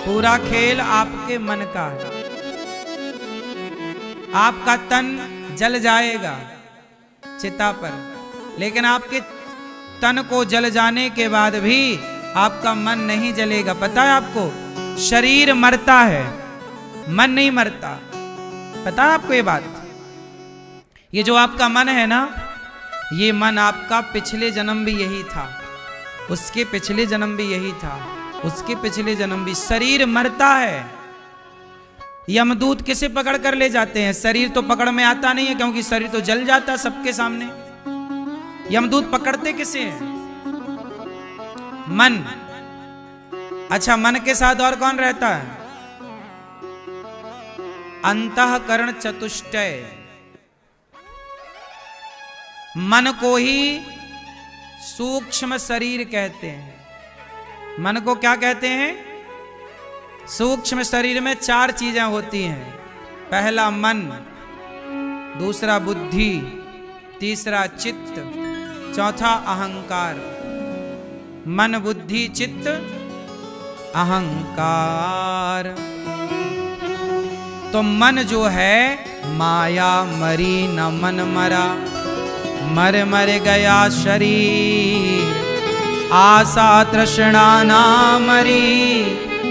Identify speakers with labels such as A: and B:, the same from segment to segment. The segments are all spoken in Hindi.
A: पूरा खेल आपके मन का है। आपका तन जल जाएगा चिता पर, लेकिन आपके तन को जल जाने के बाद भी आपका मन नहीं जलेगा। पता है आपको, शरीर मरता है, मन नहीं मरता। पता है आपको ये बात? ये जो आपका मन है ना, ये मन आपका पिछले जन्म भी यही था, उसके पिछले जन्म भी यही था, उसके पिछले जन्म भी। शरीर मरता है। यमदूत किसे पकड़ कर ले जाते हैं? शरीर तो पकड़ में आता नहीं है, क्योंकि शरीर तो जल जाता है सबके सामने। यमदूत पकड़ते किसे हैं? मन। अच्छा, मन के साथ और कौन रहता है? अंतःकरण चतुष्टय। मन को ही सूक्ष्म शरीर कहते हैं। मन को क्या कहते हैं? सूक्ष्म शरीर में 4 चीजें होती हैं। पहला मन, दूसरा बुद्धि, तीसरा चित्त, चौथा अहंकार। मन, बुद्धि, चित्त, अहंकार। तो मन जो है, माया मरी न मन मरा, मर मर गया शरीर, आशा तृष्णा ना मरी,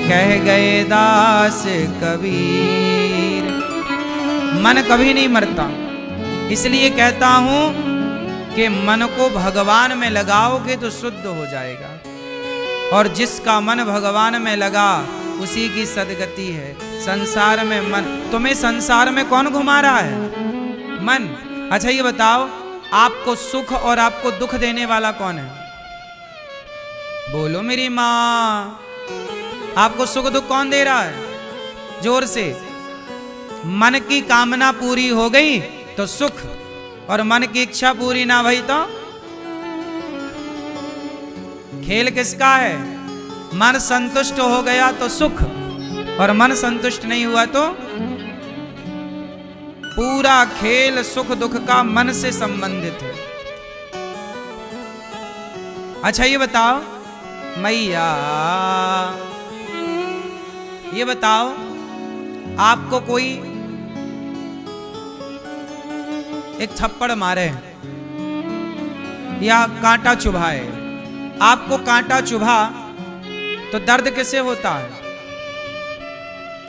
A: कह गए दास कबीर। मन कभी नहीं मरता। इसलिए कहता हूं कि मन को भगवान में लगाओगे तो शुद्ध हो जाएगा, और जिसका मन भगवान में लगा उसी की सदगति है। संसार में मन, तुम्हें संसार में कौन घुमा रहा है? मन। अच्छा ये बताओ, आपको सुख और आपको दुख देने वाला कौन है? बोलो मेरी माँ। आपको सुख दुख कौन दे रहा है? जोर से। मन की कामना पूरी हो गई तो सुख, और मन की इच्छा पूरी ना भई तो? खेल किसका है? मन संतुष्ट हो गया तो सुख, और मन संतुष्ट नहीं हुआ तो? पूरा खेल सुख दुख का मन से संबंधित है। अच्छा ये बताओ मैया, ये बताओ, आपको कोई एक थप्पड़ मारे या कांटा चुभाए, आपको कांटा चुभा तो दर्द किसे होता है?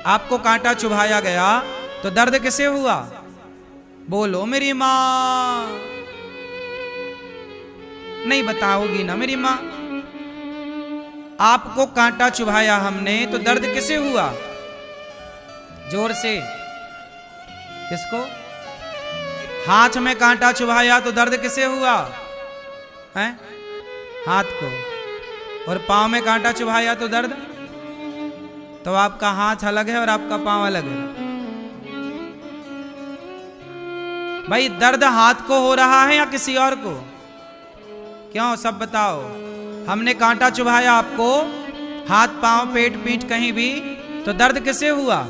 A: आपको कांटा चुभाया गया तो दर्द किसे हुआ? बोलो मेरी माँ। नहीं बताओगी ना मेरी माँ? आपको कांटा चुभाया हमने तो दर्द किसे हुआ? जोर से। किसको? हाथ में कांटा चुभाया तो दर्द किसे हुआ है? हाथ को। और पांव में कांटा चुभाया तो दर्द? तो आपका हाथ अलग है और आपका पांव अलग है। भाई दर्द हाथ को हो रहा है या किसी और को? क्यों, सब बताओ। हमने कांटा चुभाया आपको, हाथ पांव पेट पीठ कहीं भी, तो दर्द किसे हुआ?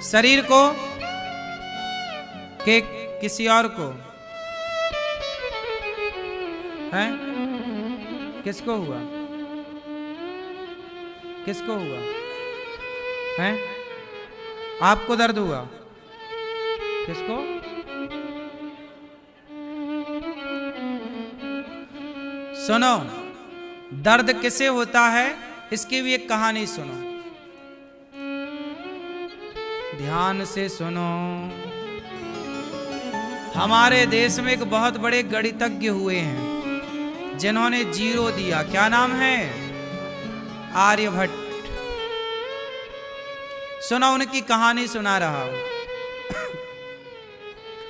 A: शरीर को कि किसी और को? हैं? किसको हुआ? किसको हुआ? हैं? आपको दर्द हुआ? किसको? सुनो, दर्द किसे होता है इसकी भी एक कहानी सुनो, ध्यान से सुनो। हमारे देश में एक बहुत बड़े गणितज्ञ हुए हैं जिन्होंने जीरो दिया। क्या नाम है? आर्यभट्ट। सुना, उनकी कहानी सुना रहा हूं।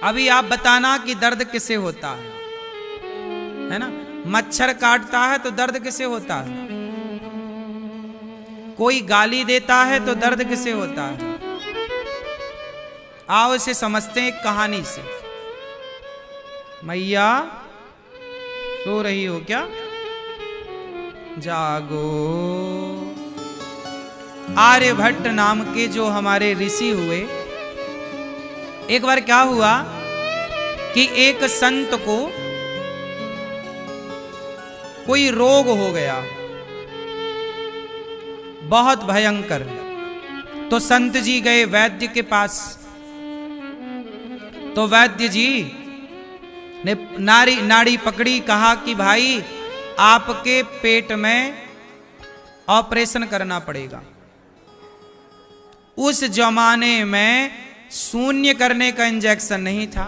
A: अभी आप बताना कि दर्द किसे होता है ना? मच्छर काटता है तो दर्द किसे होता है? कोई गाली देता है तो दर्द किसे होता है? आओ इसे समझते हैं एक कहानी से। मैया सो रही हो क्या? जागो। आर्यभट्ट नाम के जो हमारे ऋषि हुए, एक बार क्या हुआ कि एक संत को कोई रोग हो गया। बहुत भयंकर। तो संत जी गए वैद्य के पास। तो वैद्य जी ने नाड़ी पकड़ी, कहा कि भाई आपके पेट में ऑपरेशन करना पड़ेगा। उस जमाने में शून्य करने का इंजेक्शन नहीं था।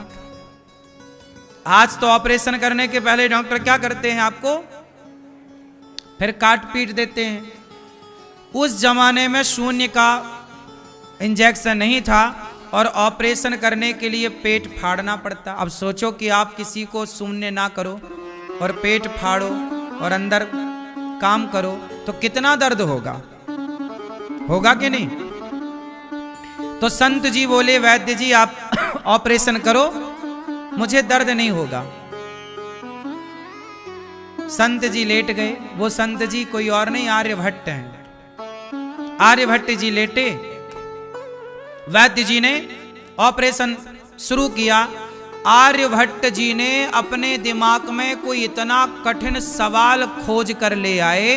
A: आज तो ऑपरेशन करने के पहले डॉक्टर क्या करते हैं, आपको फिर काट पीट देते हैं। उस जमाने में शून्य का इंजेक्शन नहीं था और ऑपरेशन करने के लिए पेट फाड़ना पड़ता। अब सोचो कि आप किसी को शून्य ना करो और पेट फाड़ो और अंदर काम करो तो कितना दर्द होगा, होगा कि नहीं? तो संत जी बोले वैद्य जी आप ऑपरेशन करो, मुझे दर्द नहीं होगा। संत जी लेट गए। वो संत जी कोई और नहीं, आर्यभट्ट हैं। आर्यभट्ट जी लेटे, वैद्य जी ने ऑपरेशन शुरू किया। आर्यभट्ट जी ने अपने दिमाग में कोई इतना कठिन सवाल खोज कर ले आए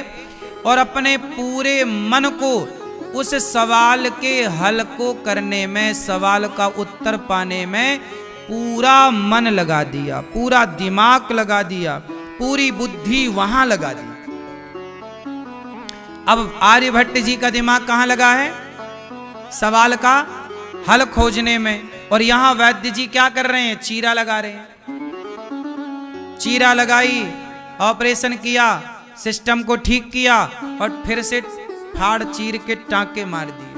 A: और अपने पूरे मन को उस सवाल के हल को करने में, सवाल का उत्तर पाने में पूरा मन लगा दिया, पूरा दिमाग लगा दिया, पूरी बुद्धि वहां लगा दी। अब आर्यभट्ट जी का दिमाग कहां लगा है? सवाल का हल खोजने में। और यहां वैद्य जी क्या कर रहे हैं? चीरा लगा रहे हैं। चीरा लगाई, ऑपरेशन किया, सिस्टम को ठीक किया और फिर से फाड़ चीर के टांके मार दिए।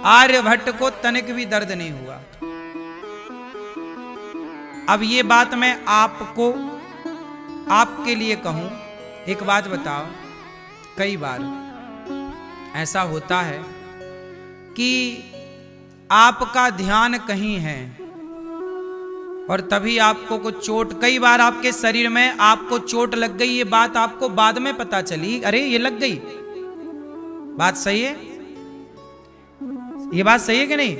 A: आर्यभट्ट को तनिक भी दर्द नहीं हुआ। अब ये बात मैं आपको, आपके लिए कहूं, एक बात बताओ, कई बार ऐसा होता है कि आपका ध्यान कहीं है और तभी आपको कुछ चोट, कई बार आपके शरीर में आपको चोट लग गई, ये बात आपको बाद में पता चली, अरे ये लग गई। बात सही है? ये बात सही है कि नहीं?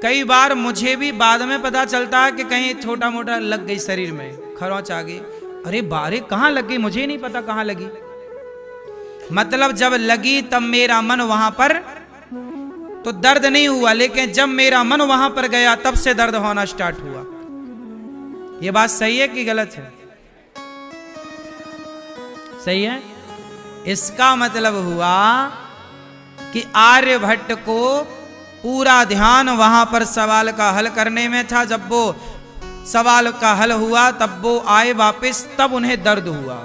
A: कई बार मुझे भी बाद में पता चलता है कि कहीं छोटा मोटा लग गई शरीर में, खरोंच आ गई, अरे बारे कहां लग गई, मुझे नहीं पता कहां लगी। मतलब जब लगी तब मेरा मन वहां पर, तो दर्द नहीं हुआ, लेकिन जब मेरा मन वहां पर गया तब से दर्द होना स्टार्ट हुआ। यह बात सही है कि गलत है? सही है। इसका मतलब हुआ कि आर्यभट्ट को पूरा ध्यान वहां पर सवाल का हल करने में था। जब वो सवाल का हल हुआ तब वो आए वापस, तब उन्हें दर्द हुआ।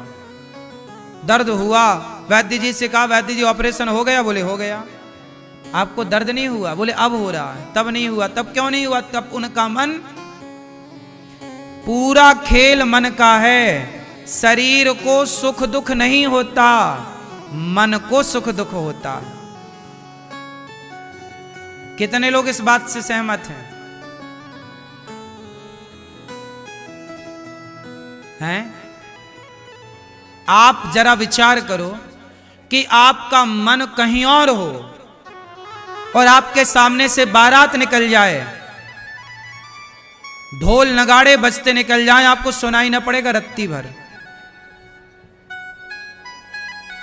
A: दर्द हुआ, वैद्य जी से कहा वैद्य जी ऑपरेशन हो गया? बोले हो गया। आपको दर्द नहीं हुआ? बोले अब हो रहा है। तब नहीं हुआ। तब क्यों नहीं हुआ? तब उनका मन, पूरा खेल मन का है। शरीर को सुख दुख नहीं होता, मन को सुख दुख होता है। कितने लोग इस बात से सहमत हैं? हैं? आप जरा विचार करो कि आपका मन कहीं और हो और आपके सामने से बारात निकल जाए, ढोल नगाड़े बजते निकल जाएं, आपको सुनाई न पड़ेगा रत्ती भर,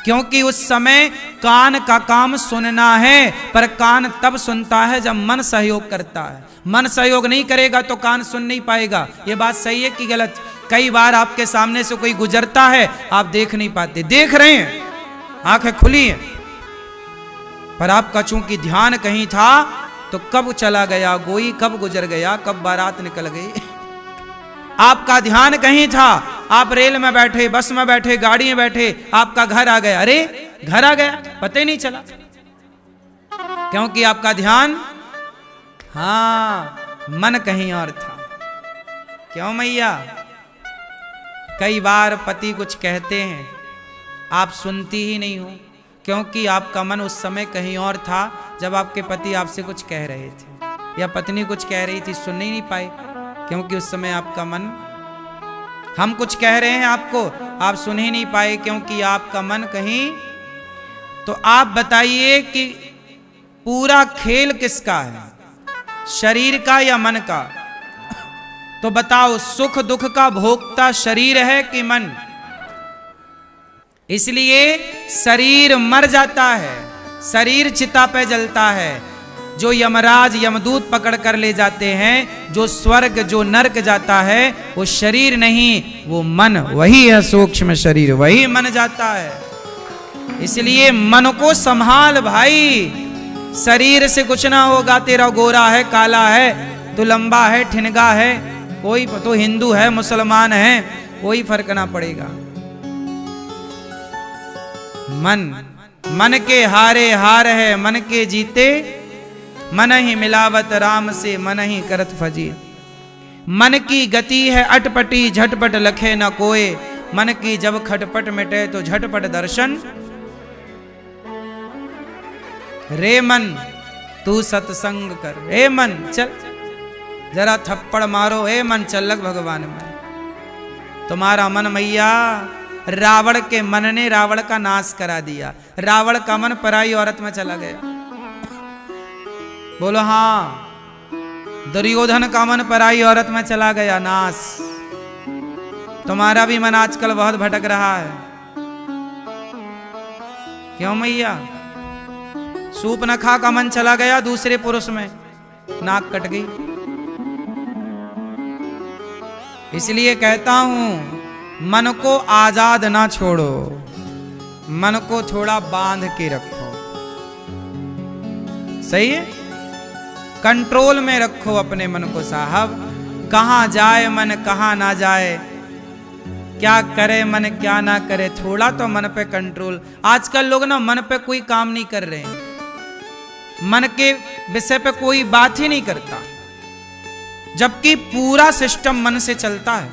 A: क्योंकि उस समय कान का काम सुनना है, पर कान तब सुनता है जब मन सहयोग करता है। मन सहयोग नहीं करेगा तो कान सुन नहीं पाएगा। यह बात सही है कि गलत? कई बार आपके सामने से कोई गुजरता है, आप देख नहीं पाते, देख रहे हैं, आंखें खुली हैं, पर आपका चूंकि ध्यान कहीं था तो कब चला गया कोई, कब गुजर गया, कब बारात निकल गई। आपका ध्यान कहीं था, आप रेल में बैठे, बस में बैठे, गाड़ी में बैठे, आपका घर आ गया, अरे घर आ गया, पता ही नहीं चला, क्योंकि आपका ध्यान, हाँ, मन कहीं और था। क्यों मैया? कई बार पति कुछ कहते हैं, आप सुनती ही नहीं हो, क्योंकि आपका मन उस समय कहीं और था जब आपके पति आपसे कुछ कह रहे थे, या पत्नी कुछ कह रही थी, सुन ही नहीं पाए, क्योंकि उस समय आपका मन, हम कुछ कह रहे हैं आपको, आप सुन ही नहीं पाए क्योंकि आपका मन कहीं। तो आप बताइए कि पूरा खेल किसका है, शरीर का या मन का? तो बताओ, सुख दुख का भोक्ता शरीर है कि मन? इसलिए शरीर मर जाता है, शरीर चिता पे जलता है। जो यमराज यमदूत पकड़ कर ले जाते हैं, जो स्वर्ग जो नरक जाता है, वो शरीर नहीं, वो मन, वही है सूक्ष्म शरीर, वही मन जाता है। इसलिए मन को संभाल भाई। शरीर से कुछ ना होगा, तेरा गोरा है, काला है, तो लंबा है, ठिनगा है, कोई तो हिंदू है, मुसलमान है, कोई फर्क ना पड़ेगा। मन के हारे हार है, मन के जीते मन ही मिलावत राम से, मन ही करत फजीर। मन की गति है अटपटी, झटपट लखे न कोय, मन की जब खटपट मिटे तो झटपट दर्शन। रे मन तू सत्संग कर, रे मन चल जरा थप्पड़ मारो, हे मन चल लग भगवान में। तुम्हारा मन मैया, रावण के मन ने रावण का नाश करा दिया। रावण का मन पराई औरत में चला गया। बोलो हाँ। दुर्योधन का मन पराई औरत में चला गया, नाश। तुम्हारा भी मन आजकल बहुत भटक रहा है। क्यों मैया? सूप न खा का मन चला गया दूसरे पुरुष में, नाक कट गई। इसलिए कहता हूं, मन को आजाद ना छोड़ो, मन को थोड़ा बांध के रखो। सही है? कंट्रोल में रखो अपने मन को साहब। कहां जाए मन, कहां ना जाए, क्या करे मन, क्या ना करे, थोड़ा तो मन पे कंट्रोल। आजकल लोग ना मन पे कोई काम नहीं कर रहे हैं, मन के विषय पे कोई बात ही नहीं करता, जबकि पूरा सिस्टम मन से चलता है।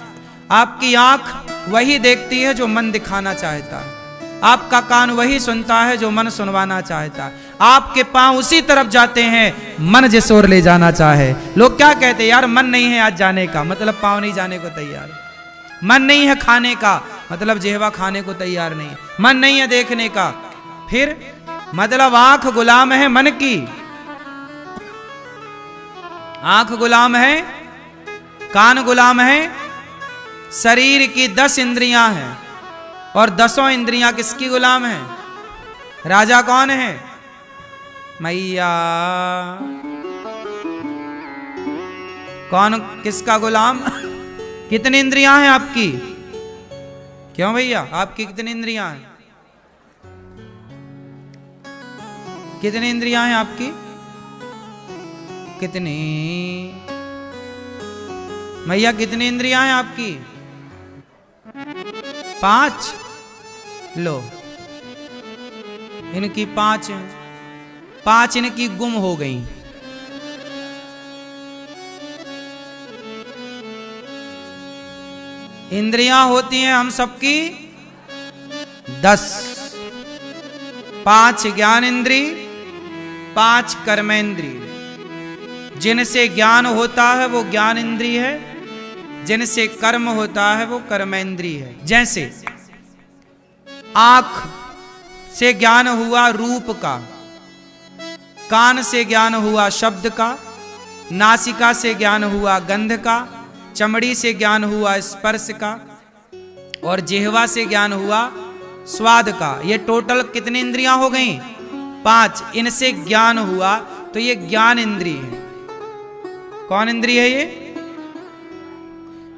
A: आपकी आंख वही देखती है जो मन दिखाना चाहता है, आपका कान वही सुनता है जो मन सुनवाना चाहता है, आपके पांव उसी तरफ जाते हैं मन जिस ओर ले जाना चाहे। लोग क्या कहते हैं, यार मन नहीं है आज जाने का, मतलब पांव नहीं जाने को तैयार। मन नहीं है खाने का, मतलब जिह्वा खाने को तैयार नहीं। मन नहीं है देखने का, फिर मतलब आंख गुलाम है मन की। आंख गुलाम है, कान गुलाम है, शरीर की 10 इंद्रियां हैं, और 10 इंद्रियां किसकी गुलाम है? राजा कौन है? मैया। कौन किसका गुलाम? कितनी इंद्रियां हैं आपकी? क्यों भैया, आपकी कितनी इंद्रियां हैं? कितनी इंद्रियां हैं आपकी? कितनी? मैया कितनी इंद्रियां हैं आपकी? 5। लो, इनकी 5 हैं, 5 इनकी गुम हो गई। इंद्रियां होती हैं हम सबकी 10। 5 ज्ञान इंद्री, 5 कर्मेंद्री। जिनसे ज्ञान होता है वो ज्ञान इंद्री है, जिनसे कर्म होता है वो कर्मेंद्री है। जैसे आंख से ज्ञान हुआ रूप का, कान से ज्ञान हुआ शब्द का, नासिका से ज्ञान हुआ गंध का, चमड़ी से ज्ञान हुआ स्पर्श का, और जिह्वा से ज्ञान हुआ स्वाद का। ये टोटल कितनी इंद्रियां हो गई? 5। इनसे ज्ञान हुआ तो ये ज्ञान इंद्रिय है। कौन इंद्रिय है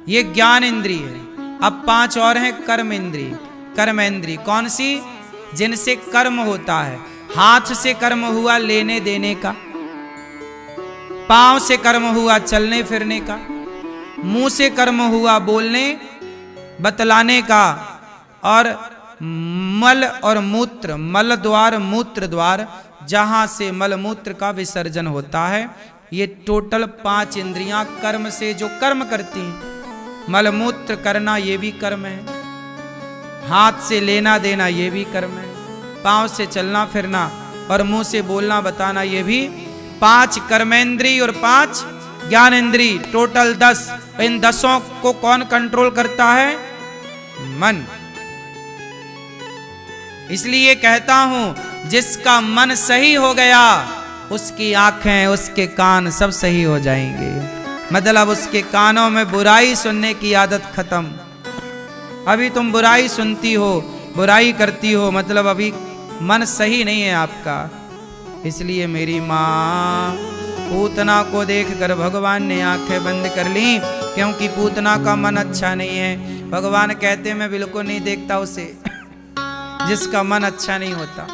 A: ये ज्ञान इंद्रिय है। अब 5 और हैं कर्म इंद्रिय, कर्मेंद्रिय। कौन सी? जिनसे कर्म होता है। हाथ से कर्म हुआ लेने देने का, पांव से कर्म हुआ चलने फिरने का, मुंह से कर्म हुआ बोलने बतलाने का, और मल और मूत्र, मल द्वार मूत्र द्वार, जहां से मल मूत्र का विसर्जन होता है। ये टोटल 5 इंद्रियां कर्म से जो कर्म करती हैं। मल मूत्र करना ये भी कर्म है, हाथ से लेना देना ये भी कर्म है, पांव से चलना फिरना और मुंह से बोलना बताना ये भी 5 कर्मेंद्री और 5 ज्ञानेंद्री, टोटल 10। इन 10 को कौन कंट्रोल करता है? मन। इसलिए कहता हूं, जिसका मन सही हो गया उसकी आंखें, उसके कान सब सही हो जाएंगे। मतलब उसके कानों में बुराई सुनने की आदत खत्म। अभी तुम बुराई सुनती हो, बुराई करती हो, मतलब अभी मन सही नहीं है आपका। इसलिए मेरी माँ पूतना को देखकर भगवान ने आंखें बंद कर ली, क्योंकि पूतना का मन अच्छा नहीं है। भगवान कहते मैं बिल्कुल नहीं देखता उसे जिसका मन अच्छा नहीं होता।